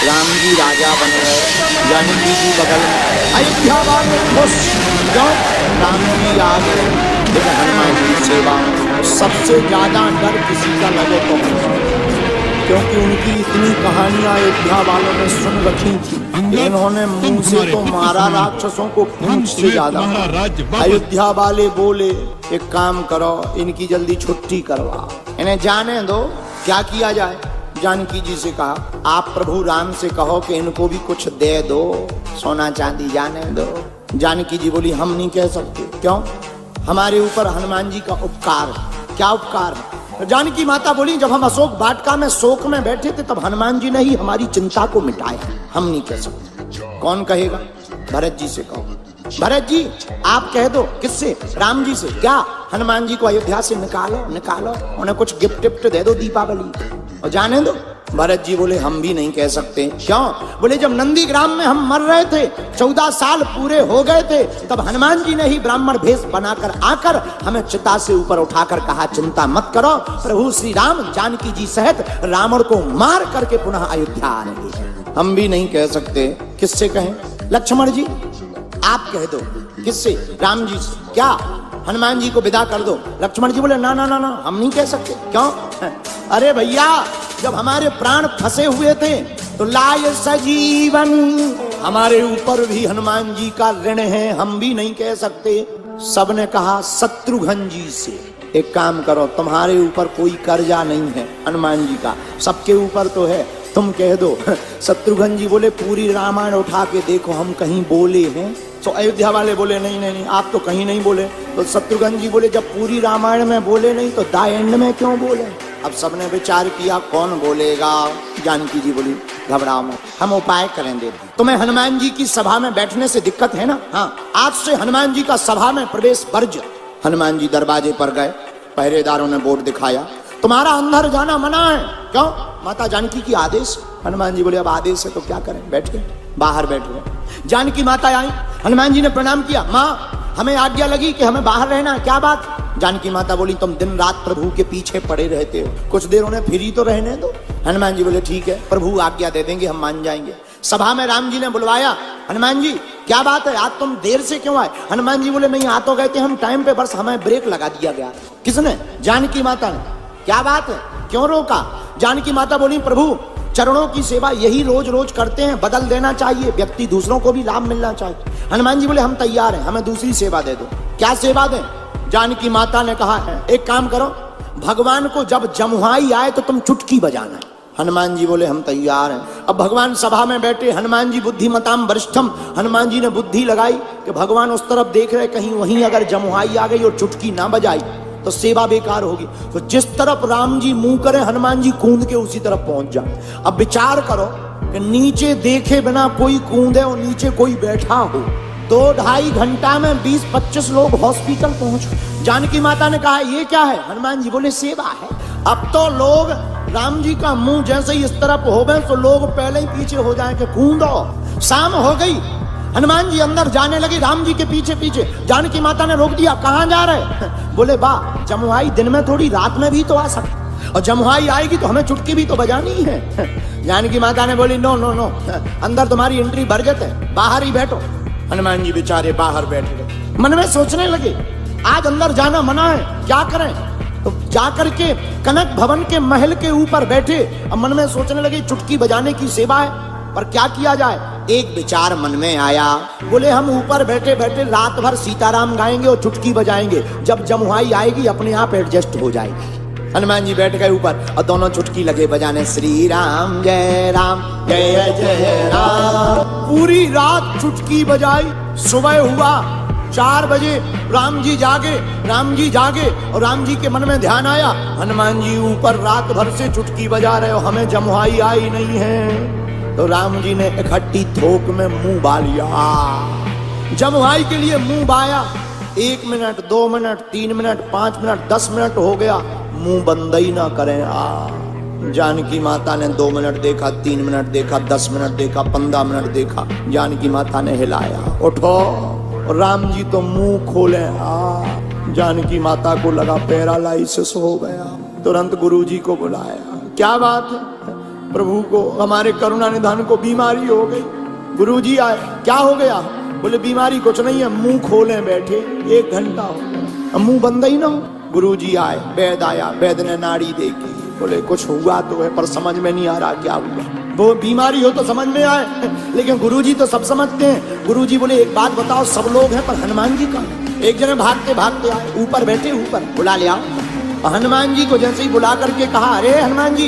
राम जी राजा बन गए, जानकी जी बगल में, अयोध्या वाले खुश, क्यों? राम जी आ गए। लेकिन हनुमान जी की सेवा सबसे ज्यादा डर किसी का लगे तो, क्योंकि उनकी इतनी कहानियां अयोध्या वालों ने सुन रखी थी। इन्होंने मुंह से तो मारा राक्षसों को पूंछ से ज्यादा। अयोध्या वाले बोले एक काम करो, इनकी जल्दी छुट्टी करवा, इन्हें जाने दो। क्या किया जाए? जानकी जी से कहा आप प्रभु राम से कहो कि इनको भी कुछ दे दो, सोना चांदी जाने दो। जानकी जी बोली हम नहीं कह सकते। क्यों? हमारे ऊपर हनुमान जी का उपकार है। क्या उपकार है? जानकी माता बोली जब हम अशोक वाटिका में शोक में बैठे थे तब हनुमान जी ने ही हमारी चिंता को मिटाया, हम नहीं कह सकते। कौन कहेगा? भरत जी से कहो। भरत जी आप कह दो। किससे? राम जी से। क्या? हनुमान जी को अयोध्या से निकालो, निकालो, उन्हें कुछ गिफ्ट टिफ्ट दे दो दीपावली और जाने दो। भरत जी बोले हम भी नहीं कह सकते। क्यों? बोले जब नंदीग्राम में हम मर रहे थे, 14 साल पूरे हो गए थे, तब हनुमान जी ने ही ब्राह्मण भेष बनाकर आकर हमें चिता से ऊपर उठाकर कहा चिंता मत करो, प्रभु श्री राम जानकी जी सहित रावण को मार करके पुनः अयोध्या आ रहे हैं। हम भी नहीं कह सकते। किससे कहें? लक्ष्मण जी आप कह दो। किससे? राम जी से। क्या? हनुमान जी को विदा कर दो। लक्ष्मण जी बोले ना ना ना ना हम नहीं कह सकते। क्यों? अरे भैया जब हमारे प्राण फंसे हुए थे तो लाय सजीवन, हमारे ऊपर भी हनुमान जी का ऋण है, हम भी नहीं कह सकते। सबने कहा शत्रुघ्न जी से। एक काम करो, तुम्हारे ऊपर कोई कर्जा नहीं है हनुमान जी का, सबके ऊपर तो है, तुम कह दो। शत्रुघ्न जी बोले पूरी रामायण उठा के देखो हम कहीं बोले हैं? तो अयोध्या वाले बोले नहीं नहीं नहीं आप तो कहीं नहीं बोले। तो शत्रुघ्न जी बोले जब पूरी रामायण में बोले नहीं तो द एंड में क्यों बोले? अब सबने विचार किया कौन बोलेगा। जानकी जी बोली घबराओ मत, हम उपाय करेंगे। तुम्हें हनुमान जी की सभा में बैठने से दिक्कत है ना? हाँ, आज से हनुमान जी का सभा में प्रवेश वर्ज्य। हनुमान जी दरवाजे पर गए, पहरेदारों ने बोर्ड दिखाया तुम्हारा अंदर जाना मना है। क्यों? माता जानकी की आदेश। हनुमान जी बोले अब आदेश है तो क्या करें? बैठ गए, बाहर बैठ गए। जानकी माता आई, हनुमान जी ने प्रणाम किया। माँ हमें आज्ञा लगी कि हमें बाहर रहना। क्या बात? जानकी माता बोली तुम दिन रात प्रभु के पीछे पड़े रहते हो, कुछ देर उन्हें फ्री तो रहने दो। हनुमान जी बोले ठीक है, प्रभु आज्ञा दे देंगे, हम मान जाएंगे। सभा में राम जी ने बुलवाया, हनुमान जी क्या बात है आज तुम देर से क्यों आए? हनुमान जी बोले नहीं आ तो गए थे हम टाइम पे, बस हमें ब्रेक लगा दिया गया। किसने? जानकी माता ने। क्या बात है, क्यों रोका? जानकी माता बोली प्रभु चरणों की सेवा यही रोज रोज करते हैं, बदल देना चाहिए, व्यक्ति दूसरों को भी लाभ मिलना चाहिए। हनुमान जी बोले हम तैयार हैं, हमें दूसरी सेवा दे दो। क्या सेवा दें? जानकी माता ने कहा है एक काम करो, भगवान को जब जमुहाई आए तो तुम चुटकी बजाना। हनुमान जी बोले हम तैयार हैं। अब भगवान सभा में बैठे, हनुमान जी बुद्धिमताम वरिष्ठम, हनुमान जी ने बुद्धि लगाई कि भगवान उस तरफ देख रहे, कहीं वहीं अगर जमुहाई आ गई और चुटकी ना बजाई तो सेवा बेकार होगी। तो जिस तरफ राम जी मुंह करे हनुमान जी कूद के उसी तरफ पहुंच जाए। अब विचार करो कि नीचे देखे बिना कोई कूदे और नीचे कोई बैठा हो, 2-2.5 घंटा में 20-25 लोग हॉस्पिटल पहुंच। जानकी माता ने कहा ये क्या है? हनुमान जी बोले सेवा है। अब तो लोग राम जी का मुंह जैसे ही इस तरफ हो गए तो लोग पहले ही पीछे हो जाए कि कूदो। शाम हो गई, हनुमान जी अंदर जाने लगे राम जी के पीछे पीछे। जानकी माता ने रोक दिया, कहां जा रहे? बोले वाह, जमुहाई दिन में थोड़ी रात में भी तो आ सकती, और जमुहाई आएगी तो हमें चुटकी भी तो बजानी है। जानकी माता ने बोली नो नो नो, अंदर तुम्हारी एंट्री बरगत है, बाहर ही बैठो। हनुमान जी बेचारे बाहर बैठ गए। मन में सोचने लगे आज अंदर जाना मना है, क्या करें? तो जाकर के कनक भवन के महल के ऊपर बैठे। अब मन में सोचने लगे चुटकी बजाने की सेवा है, पर क्या किया जाए? एक विचार मन में आया, बोले हम ऊपर बैठे बैठे रात भर सीताराम गाएंगे और चुटकी बजाएंगे, जब जमुहाई आएगी अपने आप एडजस्ट हो जाएगी। हनुमान जी बैठ गए ऊपर और दोनों चुटकी लगे बजाने, श्री राम जय जय राम। पूरी रात चुटकी बजाई। सुबह हुआ 4 बजे, राम जी जागे और राम जी के मन में ध्यान आया हनुमान जी ऊपर रात भर से चुटकी बजा रहे हो, हमें जमुहाई आई नहीं है। तो राम जी ने इकट्ठी थोक में मुंह बा लिया। जमुहाई के लिए मुंह बाया। 1 minute, 2 minute, 3 minute, 5 minute, 10 minute हो गया, मुंह बंद ही ना करें। जानकी माता ने 2 मिनट देखा, 3 मिनट देखा, 10 मिनट देखा, 15 मिनट देखा। जानकी माता ने हिलाया, उठो। राम जी तो मुंह खोले। जानकी माता को लगा पैरालाइसिस हो गया। तुरंत गुरुजी को बुलाया। क्या बात है? प्रभु को, हमारे करुणा निधान को बीमारी हो गई। गुरुजी आए, क्या हो गया? बोले बीमारी कुछ नहीं है, मुंह खोले बैठे 1 घंटा हो गया, मुंह बंद ही ना हो। गुरुजी आए, वैद्य आया, वैद्य ने नाड़ी देखी, बोले कुछ हुआ तो है पर समझ में नहीं आ रहा क्या हुआ। वो बीमारी हो तो समझ में आए, लेकिन गुरुजी तो सब समझते हैं। गुरुजी बोले एक बात बताओ, सब लोग हैं पर हनुमान जी का। एक जने भागते भागते आए, ऊपर बैठे, ऊपर बुला लिया। हनुमान जी को जैसे ही बुला करके कहा, अरे हनुमान जी